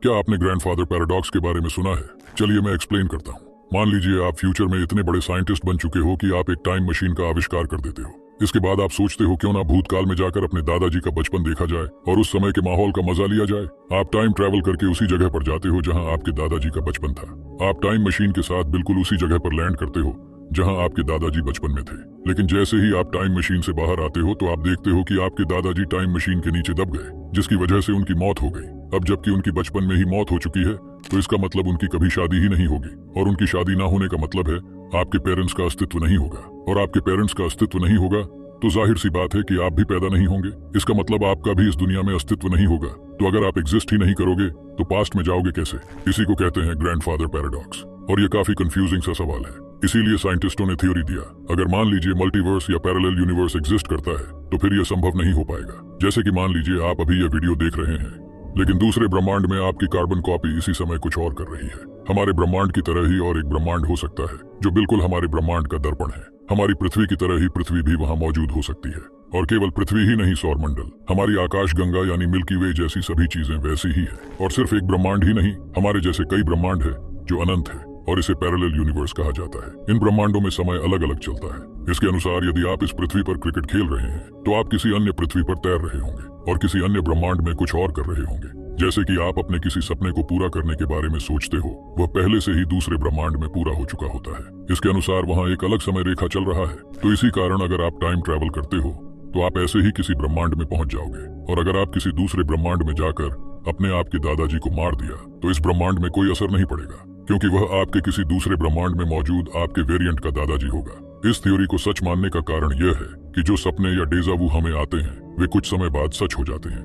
क्या आपने grandfather paradox के बारे में सुना है? चलिए मैं एक्सप्लेन करता हूँ। मान लीजिए आप फ्यूचर में इतने बड़े साइंटिस्ट बन चुके हो कि आप एक टाइम मशीन का आविष्कार कर देते हो। इसके बाद आप सोचते हो क्यों ना भूतकाल में जाकर अपने दादाजी का बचपन देखा जाए और उस समय के माहौल का मजा लिया जाए। आप टाइम ट्रैवल करके उसी जगह पर जाते हो जहां आपके दादाजी का बचपन था। आप टाइम मशीन के साथ बिल्कुल उसी जगह पर लैंड करते हो जहां आपके दादाजी बचपन में थे। लेकिन जैसे ही आप टाइम मशीन से बाहर आते हो तो आप देखते हो कि आपके दादाजी टाइम मशीन के नीचे दब गए, जिसकी वजह से उनकी मौत हो गई। अब जबकि उनकी बचपन में ही मौत हो चुकी है तो इसका मतलब उनकी कभी शादी ही नहीं होगी, और उनकी शादी ना होने का मतलब है आपके पेरेंट्स का अस्तित्व नहीं होगा, और आपके पेरेंट्स का अस्तित्व नहीं होगा तो जाहिर सी बात है कि आप भी पैदा नहीं होंगे। इसका मतलब आपका भी इस दुनिया में अस्तित्व नहीं होगा। तो अगर आप एग्जिस्ट ही नहीं करोगे तो पास्ट में जाओगे कैसे? इसी को कहते हैं ग्रैंडफादर पैराडॉक्स, और ये काफी कंफ्यूजिंग सा सवाल है। इसीलिए साइंटिस्टों ने थ्योरी दिया, अगर मान लीजिए मल्टीवर्स या पैरेलल यूनिवर्स एग्जिस्ट करता है तो फिर यह संभव नहीं हो पाएगा। जैसे कि मान लीजिए आप अभी यह वीडियो देख रहे हैं, लेकिन दूसरे ब्रह्मांड में आपकी कार्बन कॉपी इसी समय कुछ और कर रही है। हमारे ब्रह्मांड की तरह ही और एक ब्रह्मांड हो सकता है जो बिल्कुल हमारे ब्रह्मांड का दर्पण है। हमारी पृथ्वी की तरह ही पृथ्वी भी वहां मौजूद हो सकती है, और केवल पृथ्वी ही नहीं, सौरमंडल, हमारी आकाश गंगा यानी मिल्की वे जैसी सभी चीजें वैसी ही है। और सिर्फ एक ब्रह्मांड ही नहीं, हमारे जैसे कई ब्रह्मांड है जो अनंत है, और इसे पैरेलल यूनिवर्स कहा जाता है। इन ब्रह्मांडों में समय अलग अलग चलता है। इसके अनुसार यदि आप इस पृथ्वी पर क्रिकेट खेल रहे हैं तो आप किसी अन्य पृथ्वी पर तैर रहे होंगे और किसी अन्य ब्रह्मांड में कुछ और कर रहे होंगे। जैसे कि आप अपने किसी सपने को पूरा करने के बारे में सोचते हो, वह पहले से ही दूसरे ब्रह्मांड में पूरा हो चुका होता है। इसके अनुसार वहाँ एक अलग समय रेखा चल रहा है। तो इसी कारण अगर आप टाइम ट्रैवल करते हो तो आप ऐसे ही किसी ब्रह्मांड में पहुंच जाओगे, और अगर आप किसी दूसरे ब्रह्मांड में जाकर अपने आपके दादाजी को मार दिया तो इस ब्रह्मांड में कोई असर नहीं पड़ेगा, क्योंकि वह आपके किसी दूसरे ब्रह्मांड में मौजूद आपके वेरिएंट का दादाजी होगा। इस थ्योरी को सच मानने का कारण यह है कि जो सपने या डेजावू हमें आते हैं वे कुछ समय बाद सच हो जाते हैं।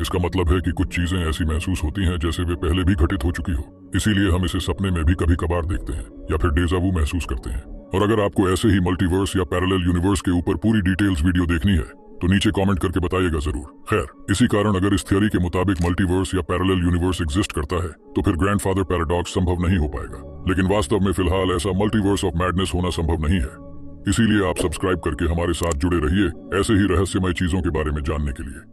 इसका मतलब है कि कुछ चीजें ऐसी महसूस होती हैं जैसे वे पहले भी घटित हो चुकी हो। इसीलिए हम इसे सपने में भी कभी कभार देखते हैं या फिर डेजावू महसूस करते हैं। और अगर आपको ऐसे ही मल्टीवर्स या पैरेलल यूनिवर्स के ऊपर पूरी डिटेल्स वीडियो देखनी है तो नीचे कमेंट करके बताइएगा जरूर। खैर, इसी कारण अगर इस थ्योरी के मुताबिक मल्टीवर्स या पैरेलल यूनिवर्स एग्जिस्ट करता है तो फिर ग्रैंडफादर पैराडॉक्स संभव नहीं हो पाएगा। लेकिन वास्तव में फिलहाल ऐसा मल्टीवर्स ऑफ मैडनेस होना संभव नहीं है। इसीलिए आप सब्सक्राइब करके हमारे साथ जुड़े रहिए ऐसे ही रहस्यमय चीजों के बारे में जानने के लिए।